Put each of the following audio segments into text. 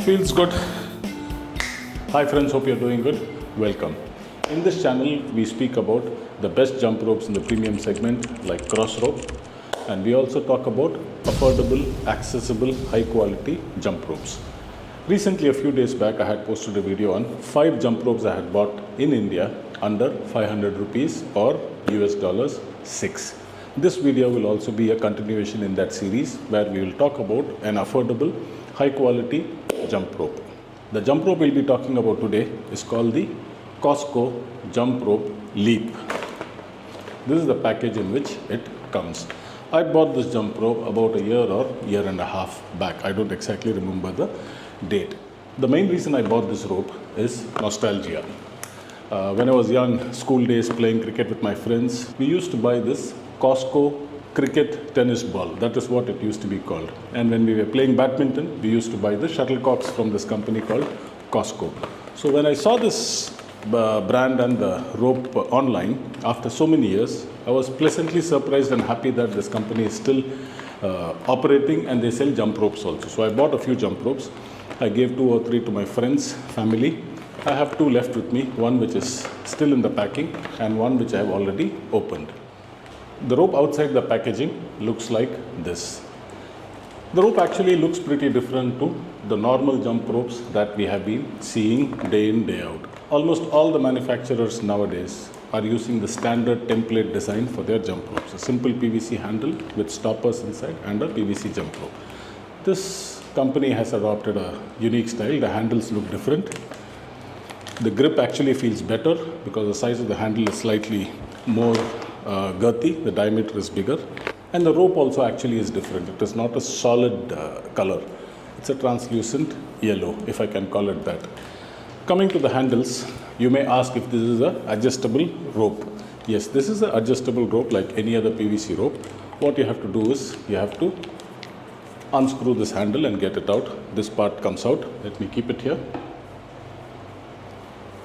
Feels good. Hi friends, hope you're doing good. Welcome. In this channel, we speak about the best jump ropes in the premium segment like cross rope, and we also talk about affordable, accessible, high quality jump ropes. Recently, a few days back, I had posted a video on 5 jump ropes I had bought in India under 500 rupees or US dollars 6. This video will also be a continuation in that series where we will talk about an affordable, high quality jump rope. The jump rope we'll be talking about today is called the COSCO jump rope leap. This is the package in which it comes. I bought this jump rope about a year or year and a half back. I don't exactly remember the date. The main reason I bought this rope is nostalgia. When I was young, school days playing cricket with my friends, we used to buy this COSCO cricket tennis ball. That is what it used to be called. And when we were playing badminton, we used to buy the shuttlecocks from this company called COSCO. So when I saw this brand and the rope online, after so many years, I was pleasantly surprised and happy that this company is still operating and they sell jump ropes also. So I bought a few jump ropes. I gave 2 or 3 to my friends, family. I have 2 left with me, one which is still in the packing and one which I have already opened. The rope outside the packaging looks like this. The rope actually looks pretty different to the normal jump ropes that we have been seeing day in, day out. Almost all the manufacturers nowadays are using the standard template design for their jump ropes. A simple PVC handle with stoppers inside and a PVC jump rope. This company has adopted a unique style. The handles look different. The grip actually feels better because the size of the handle is slightly more girthy, the diameter is bigger, and the rope also actually is different. It is not a solid color. It's a translucent yellow, if I can call it that. Coming to the handles, you may ask if this is an adjustable rope. Yes, this is an adjustable rope like any other PVC rope. What you have to do is, you have to unscrew this handle and get it out. This part comes out. Let me keep it here.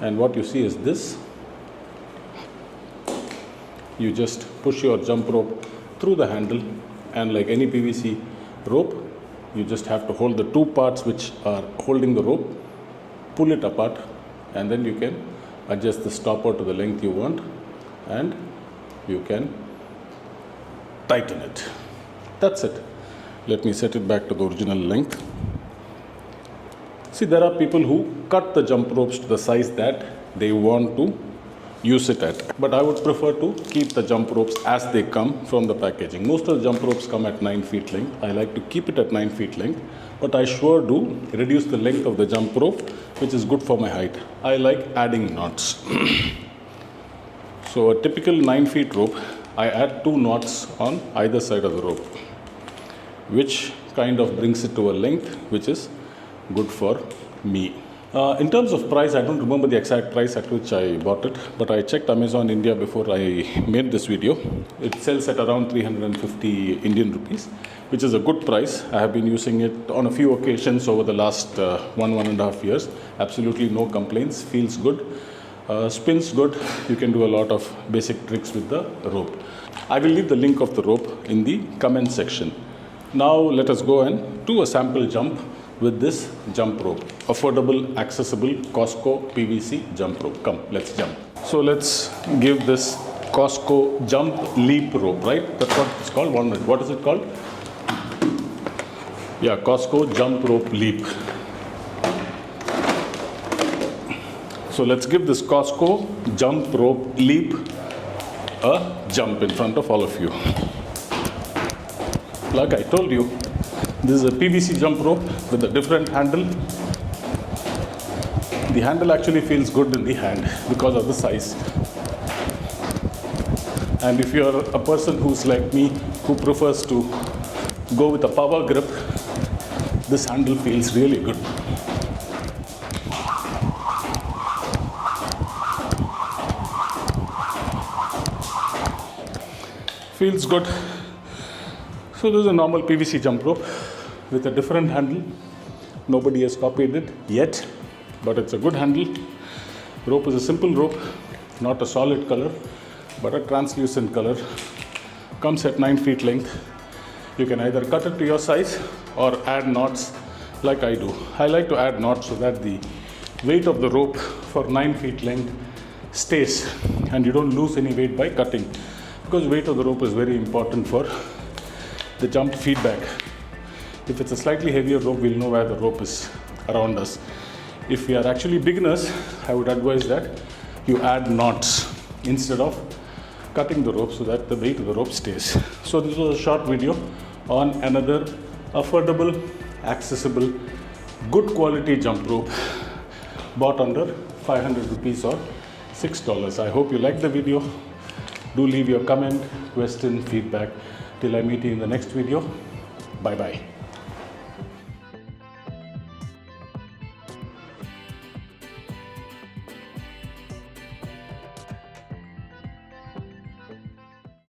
And what you see is this. You just push your jump rope through the handle, and like any PVC rope, you just have to hold the 2 parts which are holding the rope, pull it apart, and then you can adjust the stopper to the length you want, and you can tighten it. That's it. Let me set it back to the original length. See, there are people who cut the jump ropes to the size that they want to use it at. But I would prefer to keep the jump ropes as they come from the packaging. Most of the jump ropes come at 9 feet length. I like to keep it at 9 feet length, but I sure do reduce the length of the jump rope, which is good for my height. I like adding knots. So a typical 9 feet rope, I add 2 knots on either side of the rope, which kind of brings it to a length which is good for me. In terms of price, I don't remember the exact price at which I bought it, but I checked Amazon India before I made this video. It sells at around 350 Indian rupees, which is a good price. I have been using it on a few occasions over the last 1.5 years. Absolutely no complaints, feels good, spins good. You can do a lot of basic tricks with the rope. I will leave the link of the rope in the comment section. Now let us go and do a sample jump with this jump rope. Affordable, accessible COSCO PVC jump rope. Come, let's jump. So let's give this COSCO jump leap rope, right? That's what it's called. 1 minute. What is it called? Yeah, COSCO jump rope leap. So let's give this COSCO jump rope leap a jump in front of all of you. Like I told you, this is a PVC jump rope with a different handle. The handle actually feels good in the hand because of the size. And if you're a person who's like me, who prefers to go with a power grip, this handle feels really good. Feels good. So this is a normal PVC jump rope with a different handle. Nobody has copied it yet, but it's a good handle. Rope is a simple rope, not a solid color, but a translucent color. Comes at 9 feet length. You can either cut it to your size or add knots like I do. I like to add knots so that the weight of the rope for 9 feet length stays and you don't lose any weight by cutting, because weight of the rope is very important for the jump feedback. If it's a slightly heavier rope, we'll know where the rope is around us. If we are actually beginners, I would advise that you add knots instead of cutting the rope so that the weight of the rope stays. So this was a short video on another affordable, accessible, good quality jump rope bought under 500 rupees or $6. I hope you liked the video. Do leave your comment, question, feedback. Till I meet you in the next video. Bye bye.